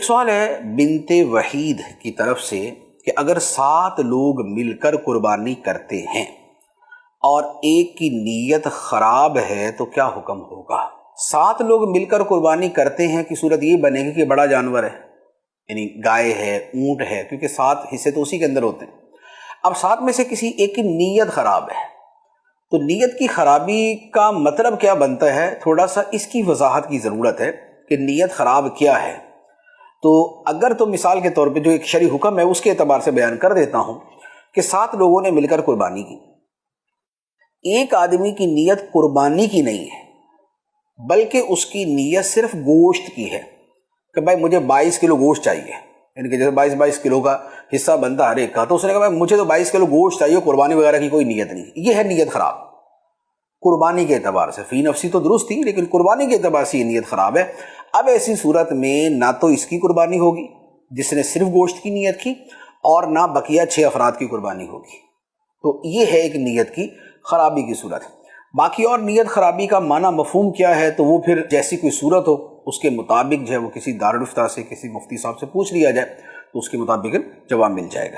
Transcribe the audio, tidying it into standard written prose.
ایک سوال ہے بنت وحید کی طرف سے کہ اگر 7 لوگ مل کر قربانی کرتے ہیں اور ایک کی نیت خراب ہے تو کیا حکم ہوگا؟ 7 لوگ مل کر قربانی کرتے ہیں کی صورت یہ بنے گی کہ بڑا جانور ہے، یعنی گائے ہے، اونٹ ہے، کیونکہ 7 حصے تو اسی کے اندر ہوتے ہیں۔ اب 7 میں سے کسی ایک کی نیت خراب ہے، تو نیت کی خرابی کا مطلب کیا بنتا ہے؟ تھوڑا سا اس کی وضاحت کی ضرورت ہے کہ نیت خراب کیا ہے۔ تو اگر تو مثال کے طور پہ جو ایک شرعی حکم ہے اس کے اعتبار سے بیان کر دیتا ہوں کہ 7 لوگوں نے مل کر قربانی کی، ایک آدمی کی نیت قربانی کی نہیں ہے بلکہ اس کی نیت صرف گوشت کی ہے کہ بھائی مجھے 22 کلو گوشت چاہیے، یعنی کہ جیسے 22 کلو کا حصہ بنتا ہر ایک کا، تو اس نے کہا بھائی مجھے تو 22 کلو گوشت چاہیے، قربانی وغیرہ کی کوئی نیت نہیں۔ یہ ہے نیت خراب قربانی کے اعتبار سے، فی نفسی تو درست تھی لیکن قربانی کے اعتبار سے یہ نیت خراب ہے۔ اب ایسی صورت میں نہ تو اس کی قربانی ہوگی جس نے صرف گوشت کی نیت کی، اور نہ بقیہ 6 افراد کی قربانی ہوگی۔ تو یہ ہے ایک نیت کی خرابی کی صورت۔ باقی اور نیت خرابی کا معنی مفہوم کیا ہے تو وہ پھر جیسی کوئی صورت ہو اس کے مطابق جو ہے وہ کسی دارالفتہ سے، کسی مفتی صاحب سے پوچھ لیا جائے تو اس کے مطابق جواب مل جائے گا۔